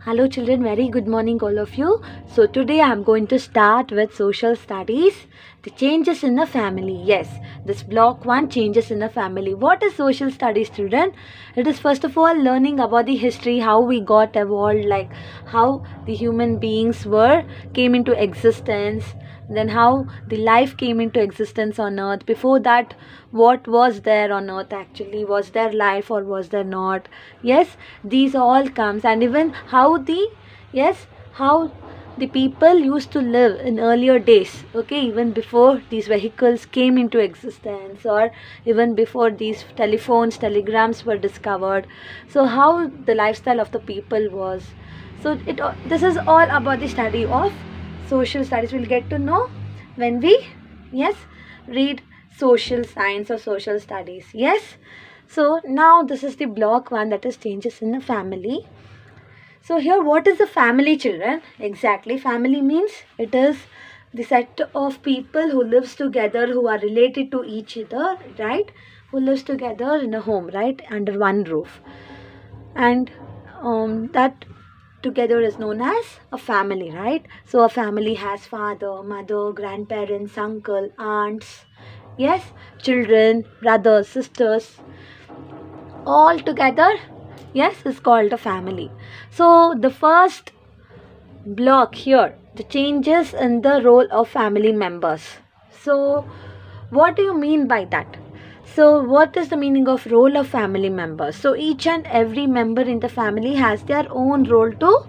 Hello children, very good morning all of you. So today I am going to start with social studies, the changes in the family. Yes, this block 1, changes in the family. What is social studies, children? It is first of all learning about the history, how we got evolved, like how the human beings came into existence, then how the life came into existence on earth. Before that, what was there on earth actually? Was there life or was there not? Yes, these all comes. And even how the people used to live in earlier days, okay, even before these vehicles came into existence, or even before these telephones, telegrams were discovered. So how the lifestyle of the people was. So this is all about the study of social studies. We'll get to know when we read social science or social studies. Yes, so now this is the block 1, that is changes in the family. So here, what is the family, children? Exactly, family means it is the set of people who lives together, who are related to each other, right? Who lives together in a home, right, under one roof. And that together is known as a family, right? So a family has father, mother, grandparents, uncle, aunts, yes, children, brothers, sisters, all together, yes, is called a family. So the first block here, the changes in the role of family members. So what do you mean by that? So what is the meaning of role of family members? So each and every member in the family has their own role to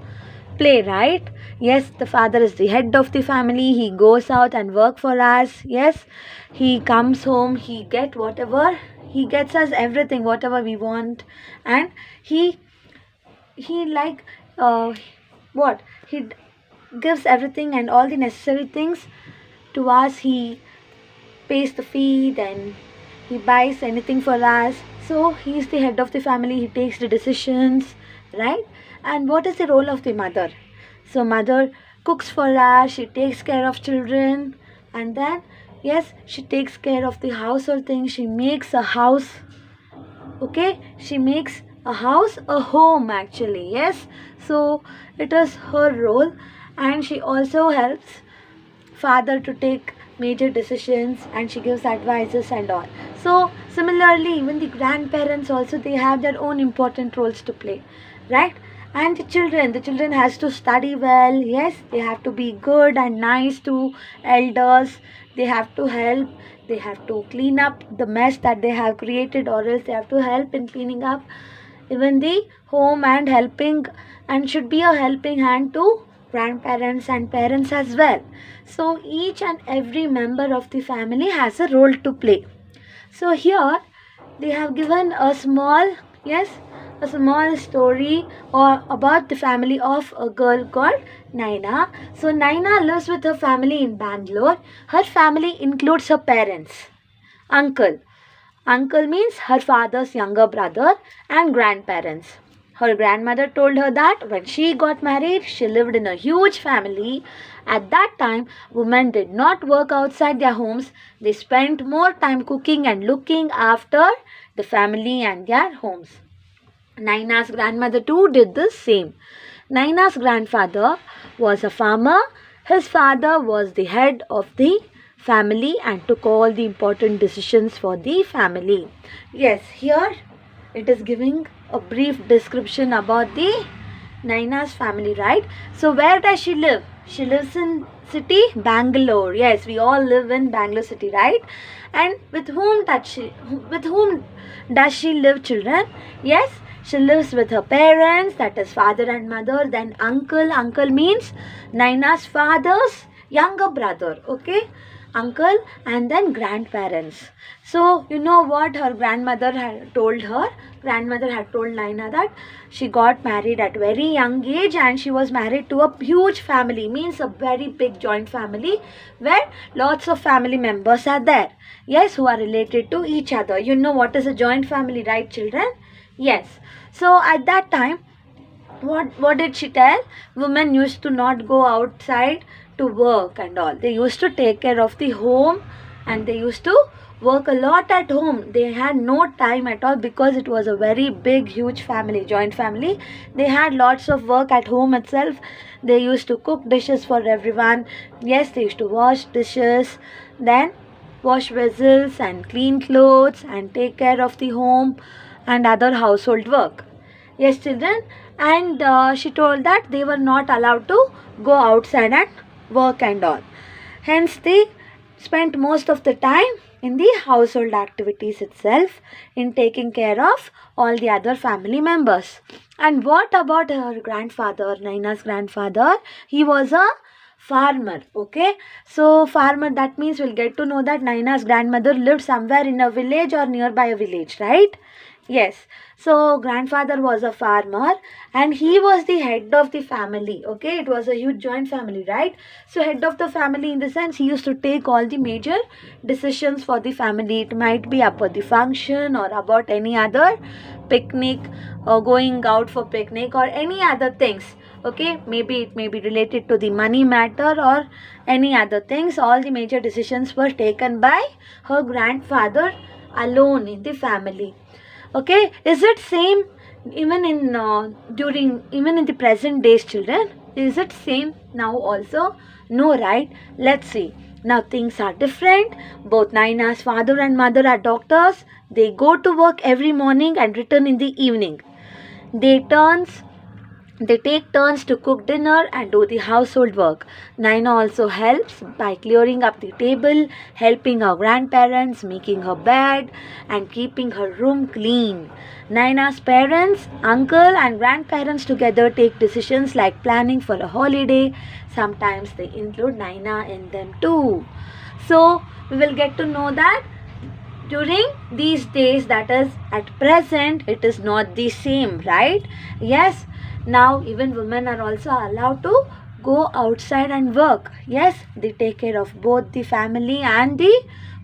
play, right? Yes, the father is the head of the family. He goes out and work for us. Yes, he comes home, he gets us everything whatever we want. And he like what he gives everything and all the necessary things to us. He pays the fee, then he buys anything for us. So he is the head of the family. He takes the decisions, right? And what is the role of the mother? So mother cooks for us, she takes care of children, and then yes, she takes care of the household things. She makes a house, okay, she makes a house a home actually. Yes, so it is her role. And she also helps father to take major decisions, and she gives advices and all. So similarly, even the grandparents also, they have their own important roles to play, right? And the children has to study well. Yes, they have to be good and nice to elders. They have to help, they have to clean up the mess that they have created, or else they have to help in cleaning up even the home, and helping, and should be a helping hand to grandparents and parents as well. So each and every member of the family has a role to play. So here they have given a small story or about the family of a girl called Naina. So Naina lives with her family in Bangalore. Her family includes her parents, uncle. Uncle means her father's younger brother, and grandparents. Her grandmother told her that when she got married, she lived in a huge family. At that time, women did not work outside their homes. They spent more time cooking and looking after the family and their homes. Naina's grandmother too did the same. Naina's grandfather was a farmer. His father was the head of the family and took all the important decisions for the family. Yes, here it is giving a brief description about the Naina's family, right? So where does she live? She lives in city Bangalore. Yes, we all live in Bangalore city, right? And with whom does she live, children? Yes, she lives with her parents, that is father and mother, then uncle. Uncle means Naina's father's younger brother, okay? Uncle, and then grandparents. So you know what her grandmother had told her? Grandmother had told Naina that she got married at very young age, and she was married to a huge family, means a very big joint family where lots of family members are there. Yes, who are related to each other. You know what is a joint family, right, children? Yes. So at that time, what did she tell? Women used to not go outside to work and all. They used to take care of the home, and they used to work a lot at home. They had no time at all because it was a very big, huge family, joint family. They had lots of work at home itself. They used to cook dishes for everyone. Yes, they used to wash dishes, then wash vessels and clean clothes and take care of the home and other household work. Yes, children. And she told that they were not allowed to go outside and work and all. Hence, they spent most of the time in the household activities itself, in taking care of all the other family members. And what about her grandfather, Naina's grandfather? He was a farmer. Okay, so farmer, that means we'll get to know that Naina's grandmother lived somewhere in a village or nearby a village, right? Yes. So grandfather was a farmer and he was the head of the family. Okay, it was a huge joint family, right? So head of the family in the sense he used to take all the major decisions for the family. It might be about the function or about any other picnic or going out for picnic or any other things. Okay, maybe it may be related to the money matter or any other things. All the major decisions were taken by her grandfather alone in the family. Okay, is it same even in even in the present days, children? Is it same now also? No, right? Let's see. Now things are different. Both Naina's father and mother are doctors. They go to work every morning and return in the evening. They take turns to cook dinner and do the household work. Naina also helps by clearing up the table, helping her grandparents, making her bed, and keeping her room clean. Naina's parents, uncle, and grandparents together take decisions like planning for a holiday. Sometimes they include Naina in them too. So, we will get to know that during these days, that is at present, it is not the same, right? Yes, now even women are also allowed to go outside and work. Yes, they take care of both the family and the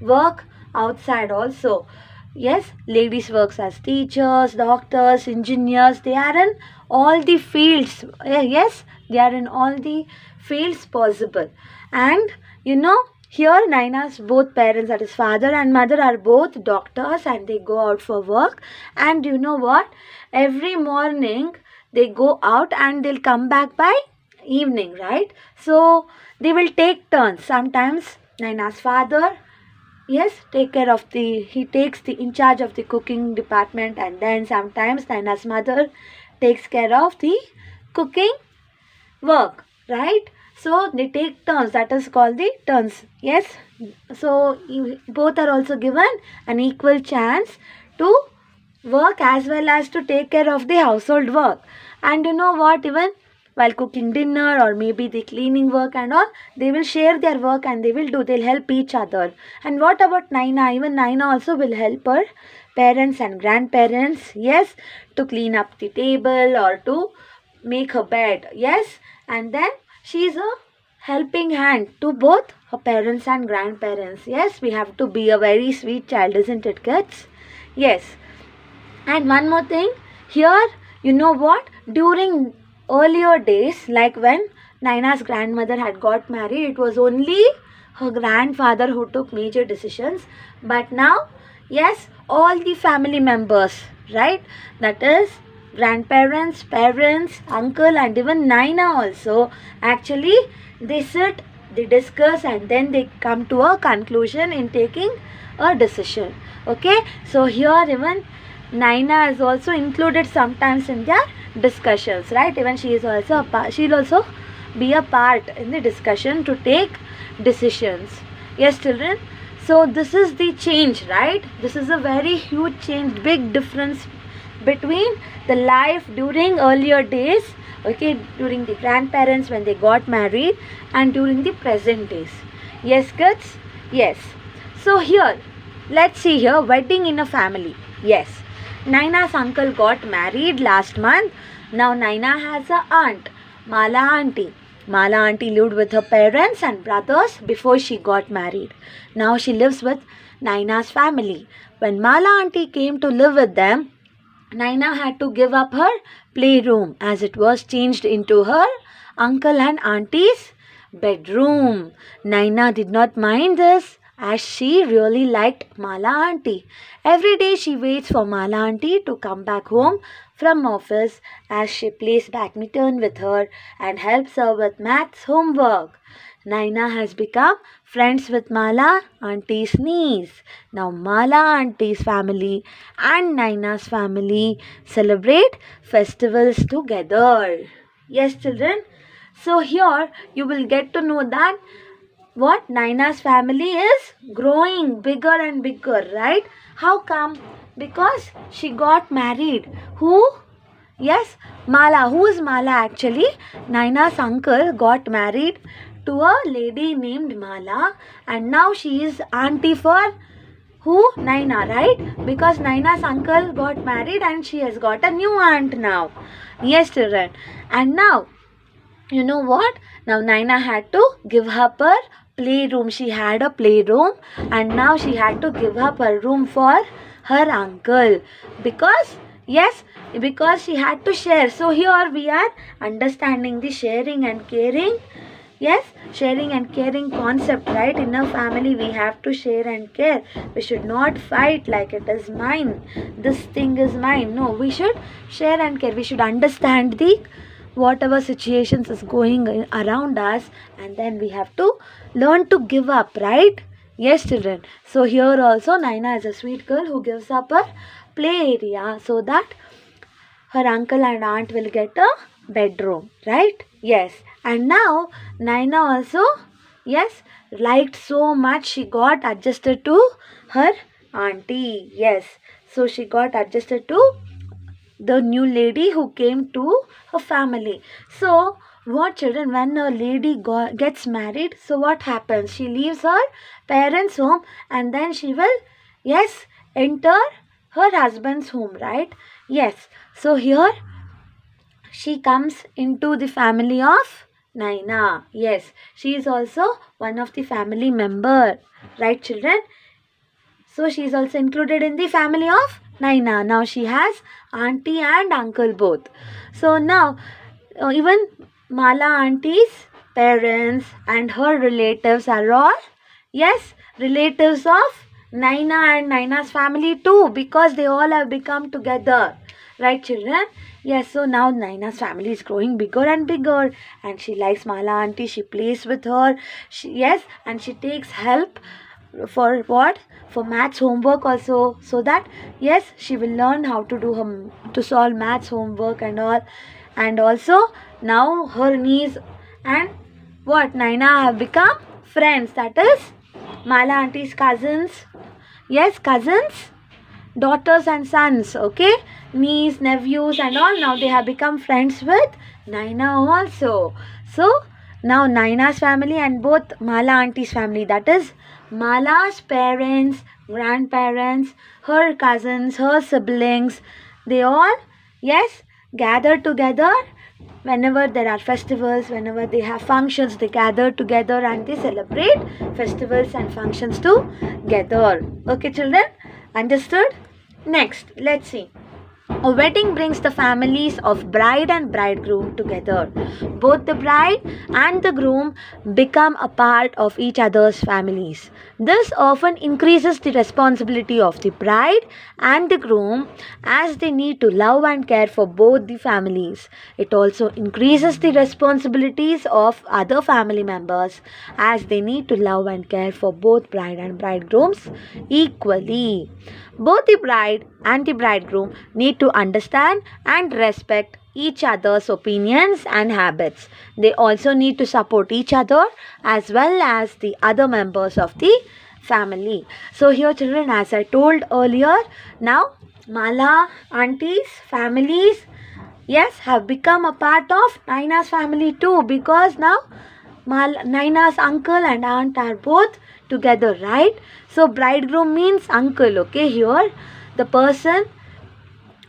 work outside also. Yes, ladies works as teachers, doctors, engineers. They are in all the fields. Yes, they are in all the fields possible. And you know, here Naina's both parents, that is father and mother, are both doctors and they go out for work. And you know what? Every morning they go out and they'll come back by evening, right? So they will take turns. Sometimes Naina's father, yes, he takes the in charge of the cooking department, and then sometimes Naina's mother takes care of the cooking work, right? So they take turns, that is called the turns. Yes, so both are also given an equal chance to work as well as to take care of the household work. And you know what, even while cooking dinner or maybe the cleaning work and all, they will share their work and they'll help each other. And what about Naina? Even Naina also will help her parents and grandparents, yes, to clean up the table or to make her bed. Yes, and then she is a helping hand to both her parents and grandparents. Yes, we have to be a very sweet child, isn't it, kids? Yes. And one more thing here, you know what? During earlier days, like when Naina's grandmother had got married, it was only her grandfather who took major decisions. But now, yes, all the family members, right? That is grandparents, parents, uncle, and even Naina also, actually they sit, they discuss, and then they come to a conclusion in taking a decision. Okay, so here even Naina is also included sometimes in their discussions, right? Even she is also a part, she'll also be a part in the discussion to take decisions. Yes, children. So this is the change, right? This is a very huge change, big difference between the life during earlier days, okay, during the grandparents when they got married, and during the present days. Yes, kids? Yes. So here, let's see here, wedding in a family. Yes. Naina's uncle got married last month. Now Naina has a aunt, Mala auntie. Mala auntie lived with her parents and brothers before she got married. Now she lives with Naina's family. When Mala auntie came to live with them, Naina had to give up her playroom as it was changed into her uncle and auntie's bedroom. Naina did not mind this. as she really liked Mala auntie. Every day she waits for Mala auntie to come back home from office as she plays badminton with her and helps her with maths homework. Naina has become friends with Mala auntie's niece. Now Mala auntie's family and Naina's family celebrate festivals together. Yes, children. So here you will get to know that what Naina's family is growing bigger and bigger, right? How come? Because she got married. Who? Yes, Mala. Who is Mala actually? Naina's uncle got married to a lady named Mala, and now she is auntie for who? Naina, right? Because Naina's uncle got married and she has got a new aunt now. Yes, children. And now, you know what? Now Naina had to give up her playroom. She had a playroom and now she had to give up her room for her uncle. Because, yes, because she had to share. So here we are understanding the sharing and caring. Yes, sharing and caring concept, right? In a family, we have to share and care. We should not fight like it is mine. This thing is mine. No, we should share and care. We should understand the whatever situations is going around us, and then we have to learn to give up, right? Yes, children. So here also, Naina is a sweet girl who gives up her play area so that her uncle and aunt will get a bedroom, right? Yes. And now Naina also, yes, liked so much she got adjusted to her auntie. Yes. So she got adjusted to the new lady who came to her family. So what, children, when a lady gets married, so what happens? She leaves her parents' home and then she will, yes, enter her husband's home, right? Yes. So here she comes into the family of Naina. Yes, she is also one of the family member, right, children? So she is also included in the family of Naina. Now she has auntie and uncle both. So now even Mala auntie's parents and her relatives are all, yes, relatives of Naina and Naina's family too, because they all have become together. Right, children? Yes, so now Naina's family is growing bigger and bigger, and she likes Mala auntie. She plays with her. Yes, and she takes help for what? For maths homework also, so that yes, she will learn how to do her to solve maths homework and all. And also now her niece and what? Naina have become friends. That is Mala auntie's cousins. Yes, cousins, daughters and sons, okay, niece, nephews and all. Now they have become friends with Naina also. So now Naina's family and both Mala auntie's family, that is Mala's parents, grandparents, her cousins, her siblings, they all, yes, gather together. Whenever there are festivals, whenever they have functions, they gather together and they celebrate festivals and functions together. Okay, children? Understood? Next, let's see. A wedding brings the families of bride and bridegroom together. Both the bride and the groom become a part of each other's families. This often increases the responsibility of the bride and the groom as they need to love and care for both the families. It also increases the responsibilities of other family members as they need to love and care for both bride and bridegrooms equally. Both the bride and the bridegroom need to understand and respect each other's opinions and habits. They also need to support each other as well as the other members of the family. So here, children, as I told earlier, now Mala auntie's families, yes, have become a part of Naina's family too, because now Naina's uncle and aunt are both together, right? So bridegroom means uncle, okay? Here the person,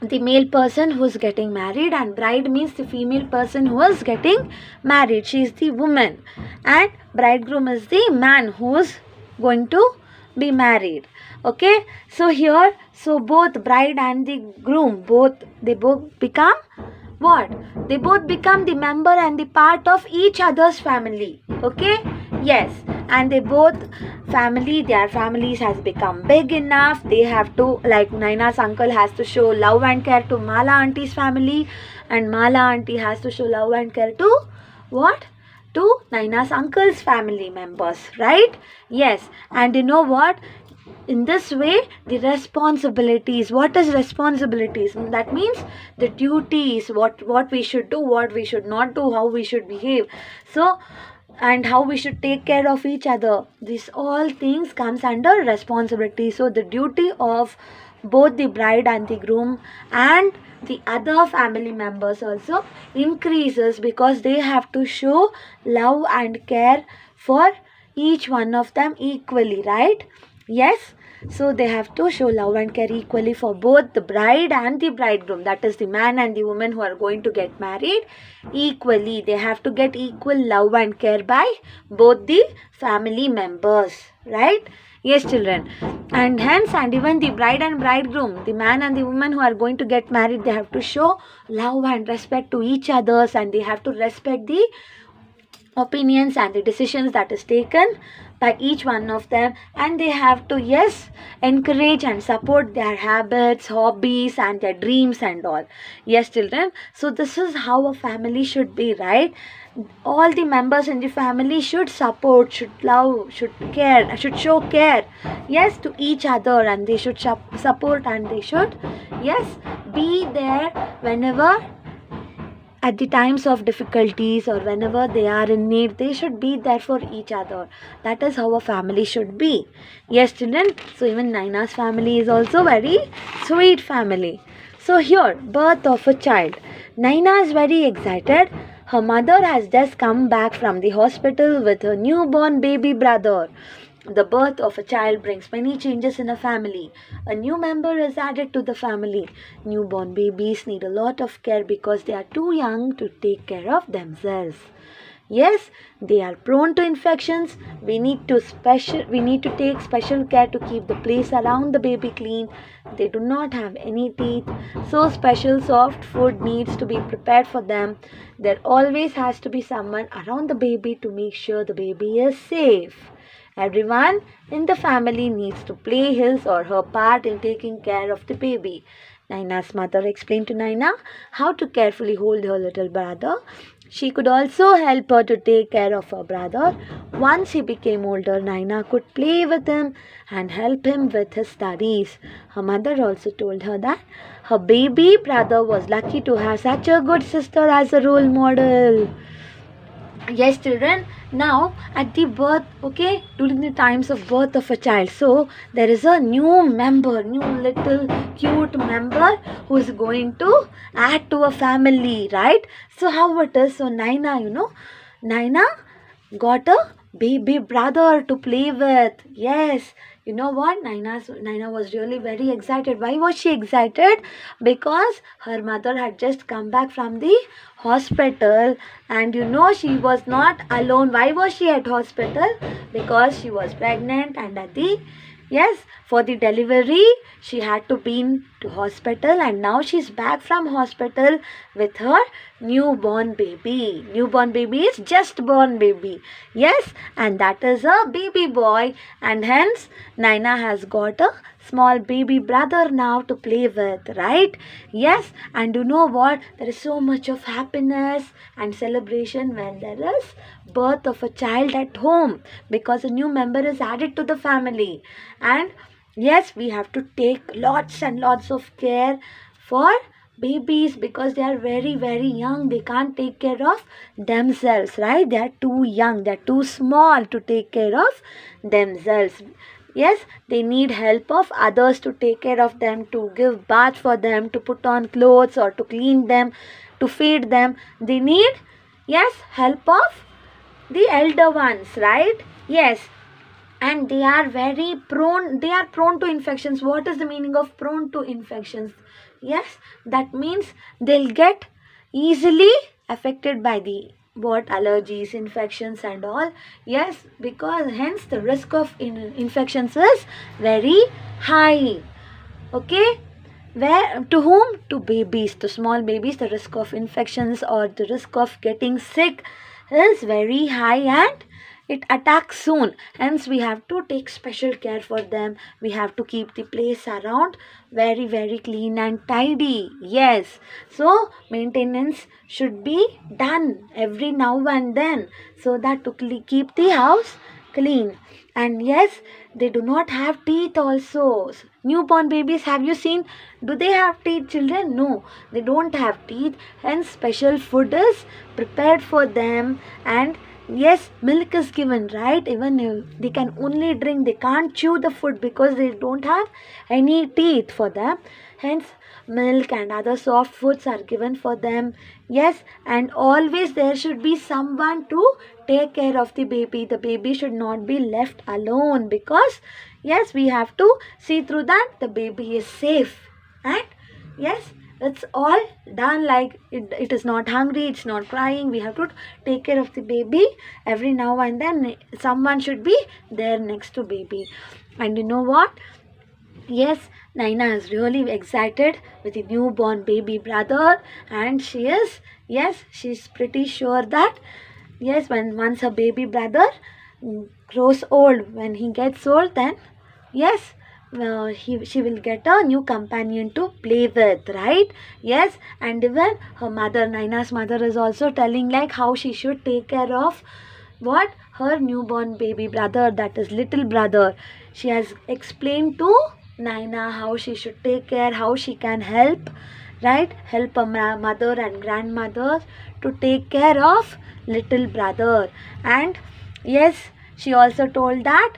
the male person who is getting married, and bride means the female person who is getting married. She is the woman, and bridegroom is the man who is going to be married. Okay, so here, so both bride and the groom, they both become what? They both become the member and the part of each other's family. Okay, yes. and they both their families has become big enough. They have to, like, Naina's uncle has to show love and care to Mala auntie's family, and Mala auntie has to show love and care to what? To Naina's uncle's family members, right? Yes. And you know what? In this way, the responsibilities, what is responsibilities? That means the duties, what we should do, what we should not do, how we should behave, so, and how we should take care of each other. These all things comes under responsibility. So the duty of both the bride and the groom and the other family members also increases, because they have to show love and care for each one of them equally, right? Yes. So they have to show love and care equally for both the bride and the bridegroom, that is the man and the woman who are going to get married. Equally, they have to get equal love and care by both the family members, right? Yes, children. And hence, and even the bride and bridegroom, the man and the woman who are going to get married, they have to show love and respect to each others, and they have to respect the opinions and the decisions that is taken by each one of them, and they have to, yes, encourage and support their habits, hobbies, and their dreams and all. Yes, children. So this is how a family should be, right? All the members in the family should support, should love, should care, should show care, yes, to each other, and they should support, and they should, yes, be there whenever, at the times of difficulties, or whenever they are in need, they should be there for each other. That is how a family should be. Yes, children. So even Naina's family is also very sweet family. So here, birth of a child. Naina is very excited. Her mother has just come back from the hospital with her newborn baby brother. The birth of a child brings many changes in a family. A new member is added to the family. Newborn babies need a lot of care because they are too young to take care of themselves. Yes, they are prone to infections. We need to take special care to keep the place around the baby clean. They do not have any teeth, so special soft food needs to be prepared for them. There always has to be someone around the baby to make sure the baby is safe. Everyone in the family needs to play his or her part in taking care of the baby. Naina's mother explained to Naina how to carefully hold her little brother. She could also help her to take care of her brother. Once he became older, Naina could play with him and help him with his studies. Her mother also told her that her baby brother was lucky to have such a good sister as a role model. Yes, children. Now at the birth, okay, during the times of birth of a child, so there is a new little cute member who is going to add to a family, right? So how it is? So Naina got a baby brother to play with. Yes. You know what? Naina was really very excited. Why was she excited? Because her mother had just come back from the hospital, and she was not alone. Why was she at hospital? Because she was pregnant, and for the delivery she had to be to hospital, and now she's back from hospital with her newborn baby. Newborn baby is just born baby. Yes, and that is a baby boy, and hence Naina has got a small baby brother now to play with, right? Yes, and you know what? There is so much of happiness and celebration when there is birth of a child at home, because a new member is added to the family. And yes, we have to take lots and lots of care for babies, because they are very, very young. They can't take care of themselves, right? They are too young, they are too small to take care of themselves. Yes, they need help of others to take care of them, to give bath for them, to put on clothes, or to clean them, to feed them. They need, yes, help of the elder ones, right? Yes. And they are prone to infections. What is the meaning of prone to infections? Yes, that means they'll get easily affected by the allergies, infections and all. Yes, because hence the risk of infections is very high. Okay, to whom? To babies, to small babies. The risk of infections or the risk of getting sick is very high, and it attacks soon. Hence we have to take special care for them. We have to keep the place around very clean and tidy. Yes, so maintenance should be done every now and then, so that to keep the house clean. And yes, they do not have teeth also. Newborn babies, have you seen, do they have teeth, children? No, they don't have teeth. Hence special food is prepared for them. And yes, milk is given, right? Even if they can only drink, they can't chew the food because they don't have any teeth for them. Hence milk and other soft foods are given for them. Yes, and always there should be someone to take care of the baby. The baby should not be left alone, because yes, we have to see through that the baby is safe. And yes, it's all done, like it is not hungry, it's not crying. We have to take care of the baby every now and then. Someone should be there next to baby. And you know what? Yes, Naina is really excited with the newborn baby brother, and she's pretty sure that yes, when once her baby brother grows old, when he gets old, then yes, she will get a new companion to play with, right? Yes, and even her mother, Naina's mother, is also telling like how she should take care of what, her newborn baby brother, that is little brother. She has explained to Naina how she should take care, how she can help, right? Help her mother and grandmother to take care of little brother. And yes, she also told that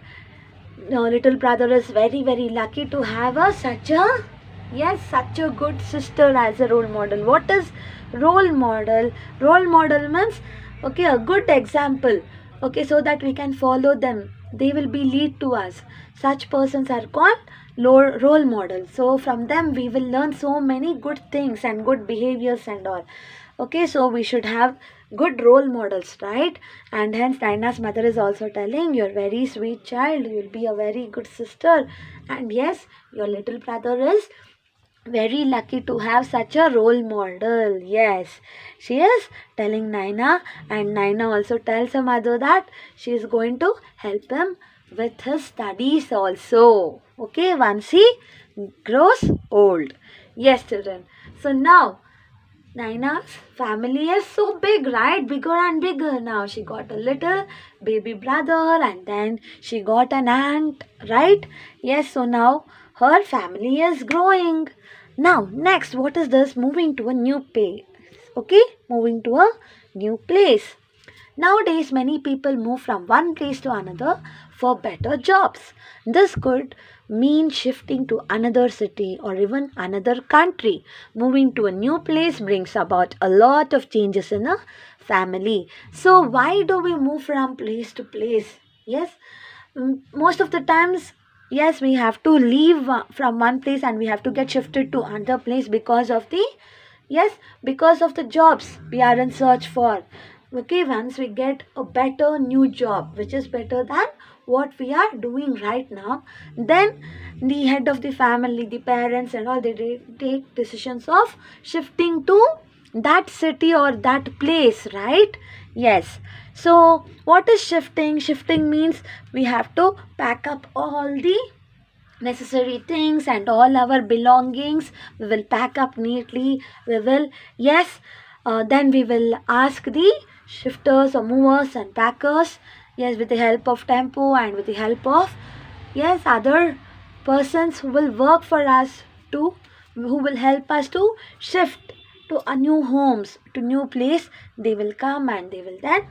little brother is very lucky to have such a good sister as a role model. What is role model? Role model means, okay, a good example, okay, so that we can follow them. They will be lead to us. Such persons are called role models. So from them we will learn so many good things and good behaviors and all. Okay, so we should have good role models, right? And hence Naina's mother is also telling, you're very sweet child, you'll be a very good sister. And yes, your little brother is very lucky to have such a role model. Yes, she is telling Naina, and Naina also tells her mother that she is going to help him with his studies also. Okay, once he grows old. Yes, children. So now Naina's family is so big, right? Bigger and bigger. Now she got a little baby brother, and then she got an aunt, right? Yes, so now her family is growing. Now, next, what is this? Moving to a new place. Okay, moving to a new place. Nowadays, many people move from one place to another for better jobs. This could mean shifting to another city or even another country. Moving to a new place brings about a lot of changes in a family. So, why do we move from place to place? Yes, most of the times, yes, we have to leave from one place and we have to get shifted to another place because of the, yes, because of the jobs we are in search for. Okay, once we get a better new job which is better than what we are doing right now, then the head of the family, the parents and all, they take decisions of shifting to that city or that place, right? Yes, so what is shifting? Shifting means we have to pack up all the necessary things and all our belongings. We will pack up neatly. We will, yes, then we will ask the shifters or movers and packers, yes, with the help of tempo and with the help of, yes, other persons who will work for us to, who will help us to shift to a new homes, to new place. They will come and they will then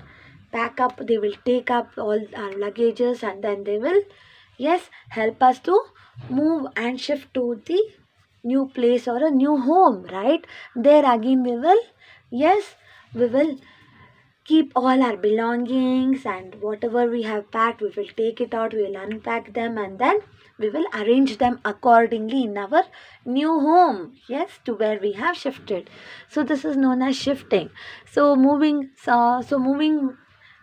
pack up, they will take up all our luggages, and then they will, yes, help us to move and shift to the new place or a new home, right? There again we will, yes, we will keep all our belongings, and whatever we have packed, we will take it out, we will unpack them, and then we will arrange them accordingly in our new home, yes, to where we have shifted. So this is known as shifting. So moving,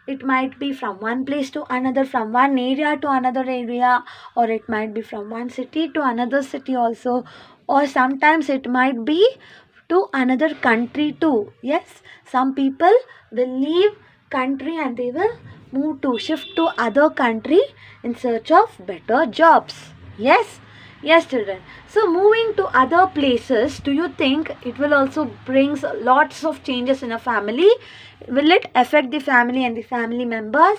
it might be from one place to another, from one area to another area, or it might be from one city to another city also, or sometimes it might be to another country too. Yes, some people will leave country and they will move to shift to other country in search of better jobs. Yes? Yes, children. So moving to other places, do you think it will also brings lots of changes in a family? Will it affect the family and the family members?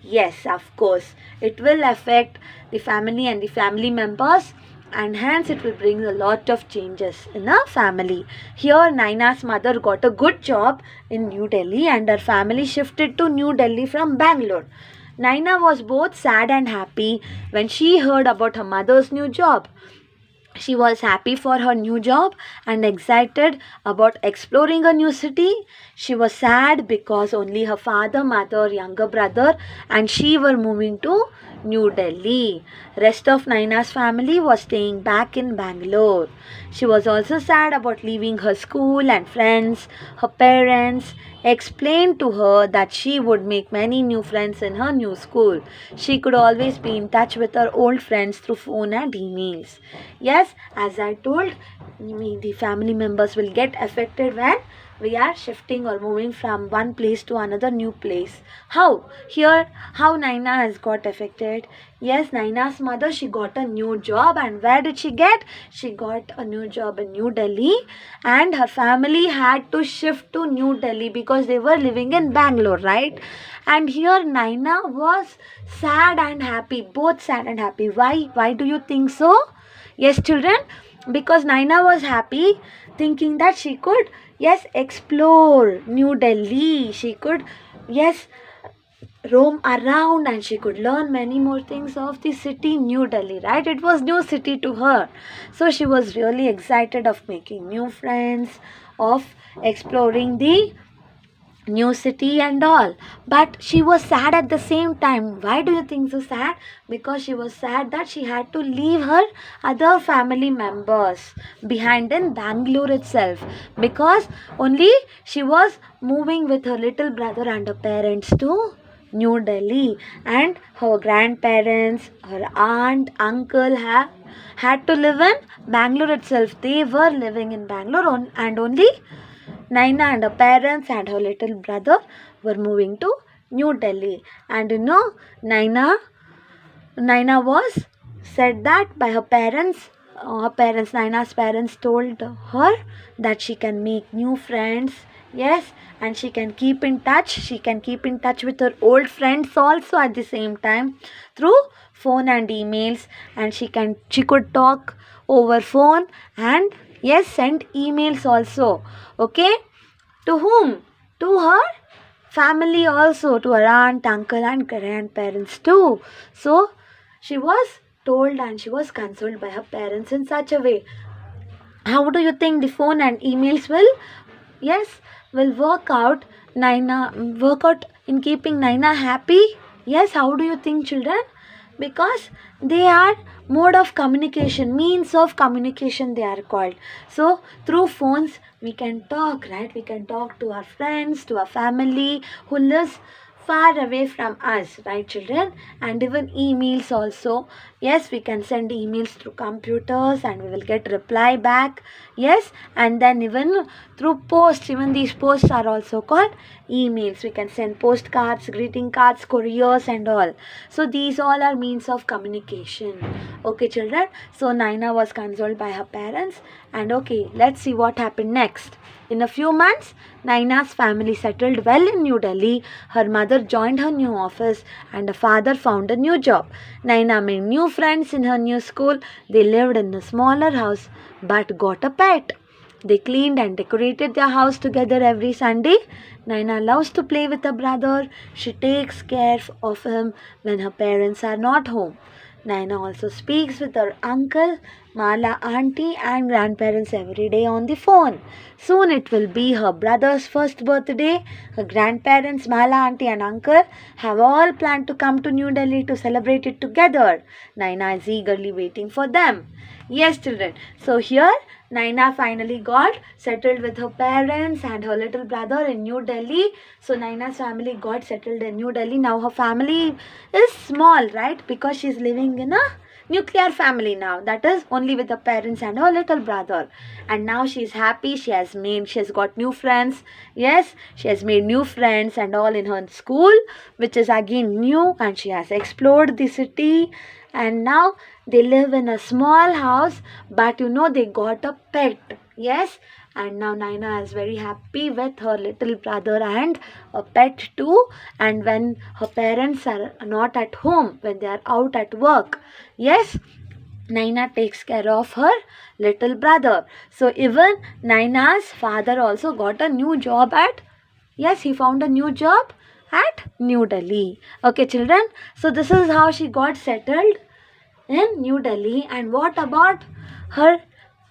Yes, of course. It will affect the family and the family members, and hence it will bring a lot of changes in a family. Here Naina's mother got a good job in New Delhi and her family shifted to New Delhi from Bangalore. Naina was both sad and happy when she heard about her mother's new job. She was happy for her new job and excited about exploring a new city. She was sad because only her father, mother, younger brother and she were moving to New Delhi. Rest of Naina's family was staying back in Bangalore. She was also sad about leaving her school and friends. Her parents explained to her that she would make many new friends in her new school. She could always be in touch with her old friends through phone and emails. Yes, as I told, the family members will get affected when we are shifting or moving from one place to another new place. How? Here, how Naina has got affected? Yes, Naina's mother, she got a new job, and where did she get? She got a new job in New Delhi, and her family had to shift to New Delhi because they were living in Bangalore, right? And here Naina was sad and happy, both sad and happy. Why? Why do you think so? Yes, children, because Naina was happy thinking that she could, yes, explore New Delhi. She could, yes, roam around and she could learn many more things of the city New Delhi, right? It was new city to her. So she was really excited of making new friends, of exploring the new city and all, but she was sad at the same time. Why do you think so sad? Because she was sad that she had to leave her other family members behind in Bangalore itself, because only she was moving with her little brother and her parents to New Delhi, and her grandparents, her aunt, uncle had to live in Bangalore itself. They were living in Bangalore and only Naina and her parents and her little brother were moving to New Delhi. And you know, Naina was said that by her parents. Naina's parents told her that she can make new friends. Yes, and she can keep in touch. She can keep in touch with her old friends also at the same time through phone and emails. And she could talk over phone and, yes, send emails also. Okay, to whom? To her family also, to her aunt, uncle and grandparents too. So she was told and she was consoled by her parents in such a way. How do you think the phone and emails will, yes, will work out in keeping Naina happy? Yes, how do you think, children? Because they are mode of communication, means of communication they are called. So through phones we can talk, right? We can talk to our friends, to our family who lives far away from us, right, children? And even emails also. Yes, we can send emails through computers and we will get reply back. Yes, and then even through posts, even these posts are also called emails. We can send postcards, greeting cards, couriers and all. So these all are means of communication. Okay, children, so Naina was consoled by her parents, and okay, let's see what happened next. In a few months, Naina's family settled well in New Delhi. Her mother joined her new office and her father found a new job. Naina made new friends in her new school. They lived in a smaller house but got a pet. They cleaned and decorated their house together every Sunday. Naina loves to play with her brother. She takes care of him when her parents are not home. Naina also speaks with her uncle, Mala auntie and grandparents every day on the phone. Soon it will be her brother's first birthday. Her grandparents, Mala auntie and uncle have all planned to come to New Delhi to celebrate it together. Naina is eagerly waiting for them. Yes, children. So here Naina finally got settled with her parents and her little brother in New Delhi. So Naina's family got settled in New Delhi. Now her family is small, right? Because she's living in a nuclear family now, that is only with the parents and her little brother. And now she is happy, she has got new friends. Yes, she has made new friends and all in her school, which is again new, and she has explored the city. And now they live in a small house, but they got a pet. Yes, and now Naina is very happy with her little brother and a pet too. And when her parents are not at home, when they are out at work, yes, Naina takes care of her little brother. So even Naina's father also got a new job at, yes, he found a new job at New Delhi. Okay, children, so this is how she got settled in New Delhi. And what about her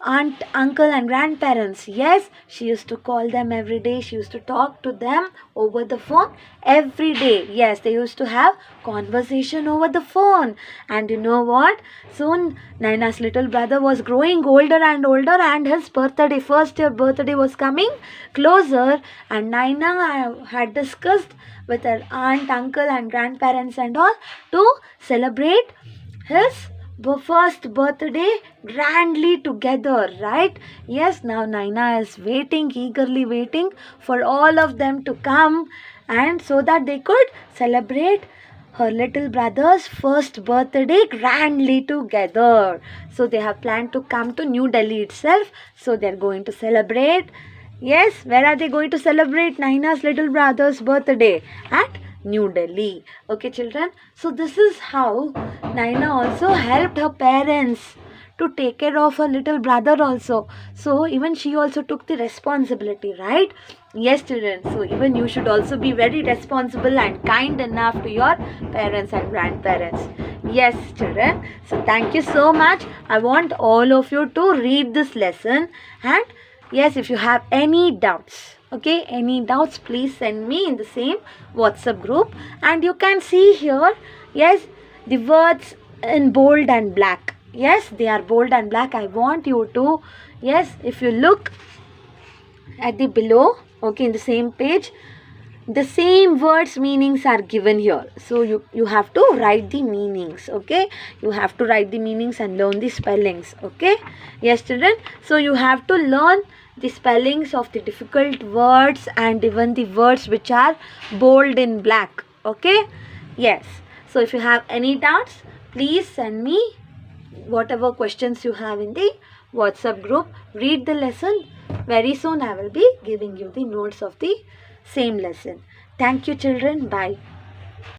aunt, uncle, and grandparents? Yes, she used to call them every day. She used to talk to them over the phone every day. Yes, they used to have conversation over the phone. And you know what? Soon Naina's little brother was growing older and older, and his birthday, first year birthday, was coming closer. And Naina had discussed with her aunt, uncle, and grandparents and all to celebrate his first birthday grandly together, right? Yes, now Naina is waiting, eagerly waiting for all of them to come, and so that they could celebrate her little brother's first birthday grandly together. So they have planned to come to New Delhi itself. So they are going to celebrate. Yes, where are they going to celebrate Naina's little brother's birthday? At New Delhi. Okay, children. So this is how Naina also helped her parents to take care of her little brother also. So even she also took the responsibility, right? Yes, children. So even you should also be very responsible and kind enough to your parents and grandparents. Yes, children. So thank you so much. I want all of you to read this lesson, and yes, if you have any doubts, okay, any doubts, please send me in the same WhatsApp group. And you can see here, yes, the words in bold and black. Yes, they are bold and black. I want you to, yes, if you look at the below, okay, in the same page, the same words meanings are given here. So you have to write the meanings, okay? You have to write the meanings and learn the spellings, okay? Yes, children. So you have to learn the spellings of the difficult words and even the words which are bold in black, okay? Yes. So if you have any doubts, please send me whatever questions you have in the WhatsApp group. Read the lesson. Very soon I will be giving you the notes of the same lesson. Thank you, children. Bye.